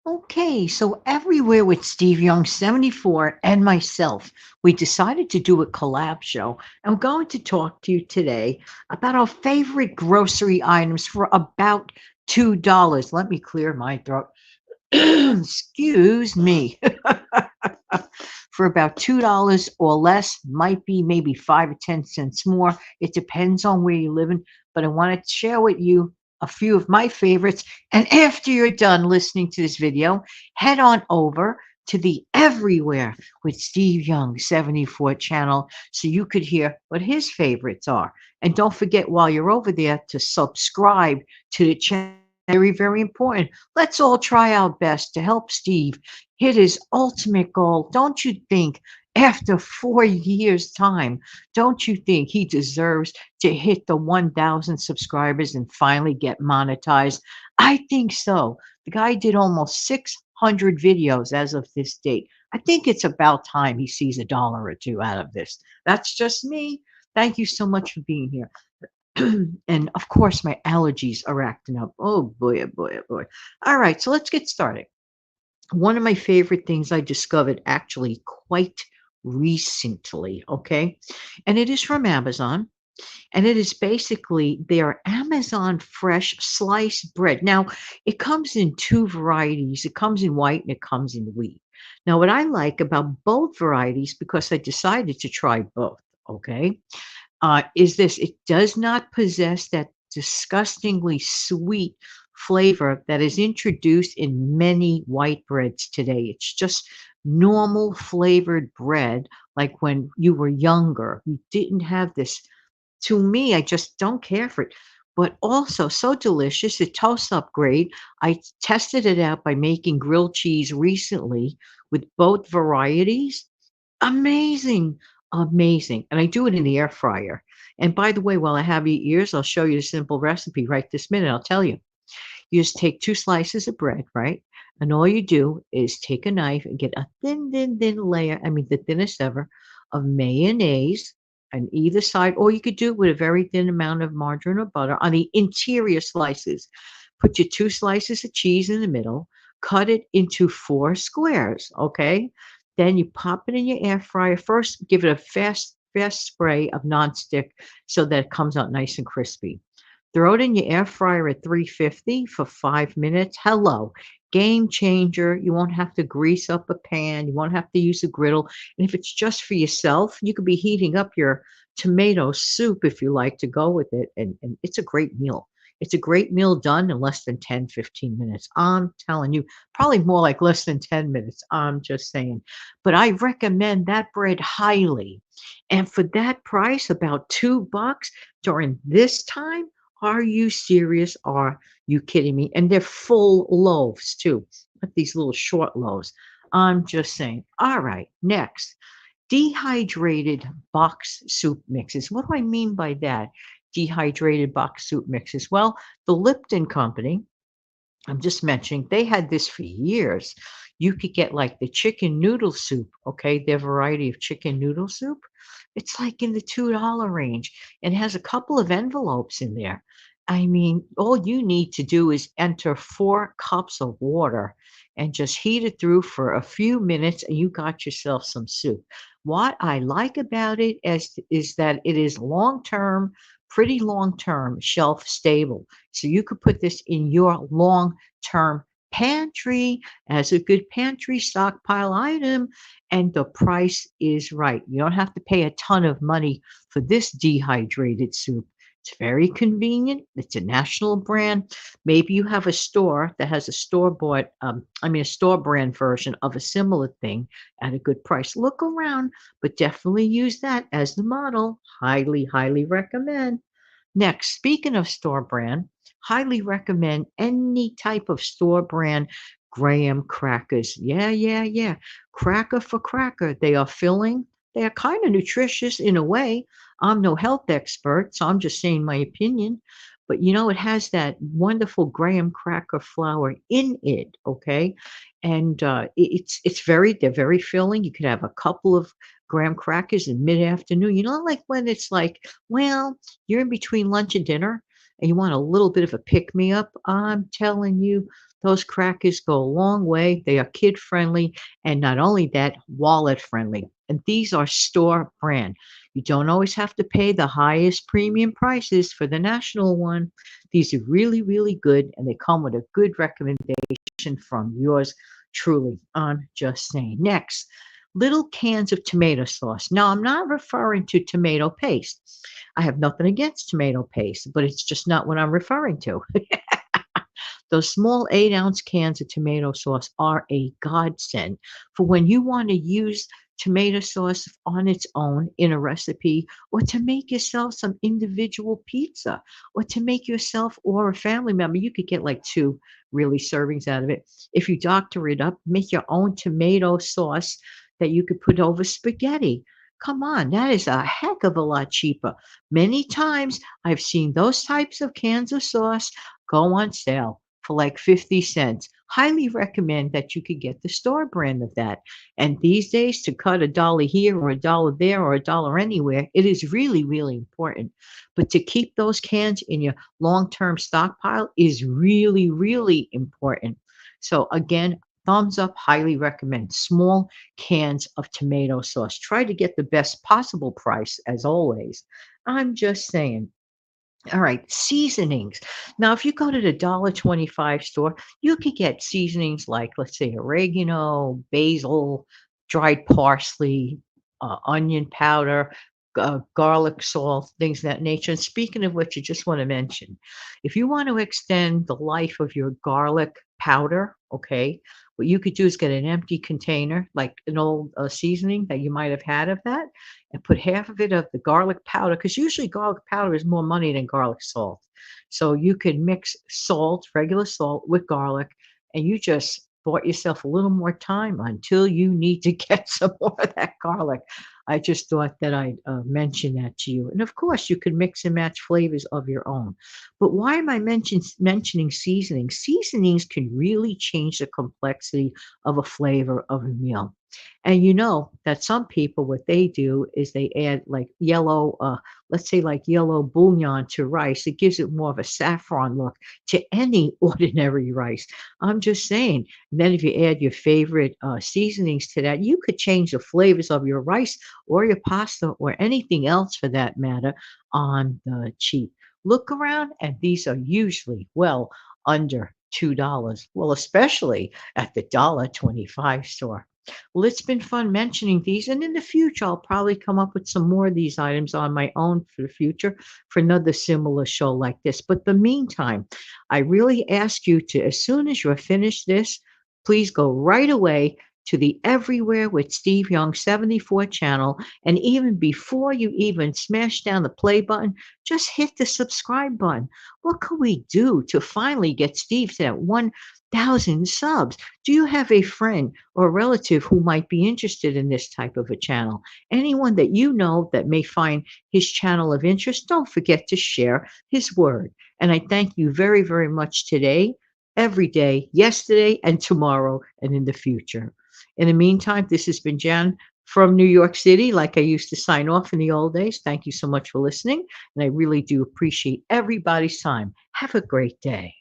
Okay, so everywhere with Steve Young 74 and myself, we decided to do a collab show. I'm going to talk to you today about our favorite grocery items for about $2. Let me clear my throat. Excuse me. For about $2 or less, might be maybe 5 or 10 cents more. It depends on where you're living. But I want to share with you a few of my favorites. And after you're done listening to this video, head on over to the Everywhere with Steve Young 74 channel so you could hear what his favorites are. And don't forget while you're over there to subscribe to the channel. Very, very important. Let's all try our best to help Steve hit his ultimate goal. Don't you think after 4 years' time, don't you think he deserves to hit the 1,000 subscribers and finally get monetized? I think so. The guy did almost 600 videos as of this date. I think it's about time he sees a dollar or two out of this. That's just me. Thank you so much for being here. And of course, my allergies are acting up. Oh boy, oh boy, oh boy. All right, so let's get started. One of my favorite things I discovered actually quite recently, okay? And it is from Amazon, and it is basically their Amazon fresh sliced bread. Now, it comes in two varieties. It comes in white and it comes in wheat. Now, what I like about both varieties, because I decided to try both, okay, is this: it does not possess that disgustingly sweet flavor that is introduced in many white breads today. It's just normal flavored bread, like when you were younger. You didn't have this. To me, I just don't care for it. But also so delicious. It toasts up great. I tested it out by making grilled cheese recently with both varieties. Amazing, amazing, and I do it in the air fryer. And by the way, while I have your ears, I'll show you the simple recipe right this minute. I'll tell you. You just take 2 slices of bread, right? And all you do is take a knife and get a thin, thin, thin layer, I mean, the thinnest ever, of mayonnaise on either side, or you could do it with a very thin amount of margarine or butter on the interior slices. Put your 2 slices of cheese in the middle, cut it into 4 squares, okay? Then you pop it in your air fryer. First, give it a fast spray of nonstick so that it comes out nice and crispy. Throw it in your air fryer at 350 for 5 minutes. Hello, game changer. You won't have to grease up a pan. You won't have to use a griddle. And if it's just for yourself, you could be heating up your tomato soup if you like to go with it. And it's a great meal. It's a great meal done in less than 10, 15 minutes. I'm telling you, probably more like less than 10 minutes. I'm just saying. But I recommend that bread highly. And for that price, about $2 during this time, are you serious? Are you kidding me? And they're full loaves too, not these little short loaves. I'm just saying. All right, next, dehydrated box soup mixes. What do I mean by that? Dehydrated box soup mixes. Well, the Lipton Company, I'm just mentioning, they had this for years. You could get like the chicken noodle soup, okay? Their variety of chicken noodle soup. It's like in the $2 range and has a couple of envelopes in there. I mean, all you need to do is enter 4 cups of water and just heat it through for a few minutes, and you got yourself some soup. What I like about it is that it is long term, pretty long term, shelf stable. So you could put this in your long term pantry as a good pantry stockpile item, and the price is right. You don't have to pay a ton of money for this dehydrated soup. It's very convenient. It's a national brand. Maybe you have a store that has a store bought, a store brand version of a similar thing at a good price. Look around, but definitely use that as the model. Highly, highly recommend. Next, speaking of store brand, highly recommend any type of store brand graham crackers. Yeah, yeah, yeah. Cracker for cracker. They are filling. They are kind of nutritious in a way. I'm no health expert, so I'm just saying my opinion. But you know, it has that wonderful graham cracker flour in it. Okay, and it's very they're very filling. You could have a couple of graham crackers in mid afternoon. You know, like when it's like, well, you're in between lunch and dinner. and you want a little bit of a pick me up, I'm telling you, those crackers go a long way. They are kid friendly, and not only that, wallet friendly. And these are store brand. You don't always have to pay the highest premium prices for the national one. These are really, really good, and they come with a good recommendation from yours truly. I'm just saying. Next, little cans of tomato sauce. Now, I'm not referring to tomato paste. I have nothing against tomato paste, but it's just not what I'm referring to. Those small 8-ounce cans of tomato sauce are a godsend for when you want to use tomato sauce on its own in a recipe, or to make yourself some individual pizza, or to make yourself or a family member. You could get like two really servings out of it. If you doctor it up, make your own tomato sauce that you could put over spaghetti. Come on, that is a heck of a lot cheaper. Many times I've seen those types of cans of sauce go on sale for like 50 cents. Highly recommend that you could get the store brand of that. And these days, to cut a dollar here or a dollar there or a dollar anywhere, it is really, really important. But to keep those cans in your long term stockpile is really, really important. So, again, thumbs up, highly recommend small cans of tomato sauce. Try to get the best possible price as always. I'm just saying. All right, seasonings. Now, if you go to the $1.25 store, you could get seasonings like, let's say, oregano, basil, dried parsley, onion powder, garlic salt, things of that nature. And speaking of which, I just want to mention, if you want to extend the life of your garlic powder, okay, what you could do is get an empty container, like an old seasoning that you might have had of that, and put half of it of the garlic powder, because usually garlic powder is more money than garlic salt. So you could mix salt, regular salt, with garlic, and you just bought yourself a little more time until you need to get some more of that garlic. I just thought that I'd mention that to you. And of course, you can mix and match flavors of your own. But why am I mentioning seasonings? Seasonings can really change the complexity of a flavor of a meal. And you know that some people, what they do is they add like yellow, let's say like yellow bouillon to rice. It gives it more of a saffron look to any ordinary rice. I'm just saying. And then if you add your favorite seasonings to that, you could change the flavors of your rice or your pasta or anything else for that matter on the cheap. Look around, and these are usually well under $2. Well, especially at the $1.25 store. Well, it's been fun mentioning these, and in the future, I'll probably come up with some more of these items on my own for the future for another similar show like this. But the meantime, I really ask you to, as soon as you're finished this, please go right away to the Everywhere with Steve Young 74 channel. And even before you even smash down the play button, just hit the subscribe button. What can we do to finally get Steve to that 1,000 subs? Do you have a friend or relative who might be interested in this type of a channel? Anyone that you know that may find his channel of interest, don't forget to share his word. And I thank you very, very much today, every day, yesterday, and tomorrow, and in the future. In the meantime, this has been Jan from New York City, like I used to sign off in the old days. Thank you so much for listening, and I really do appreciate everybody's time. Have a great day.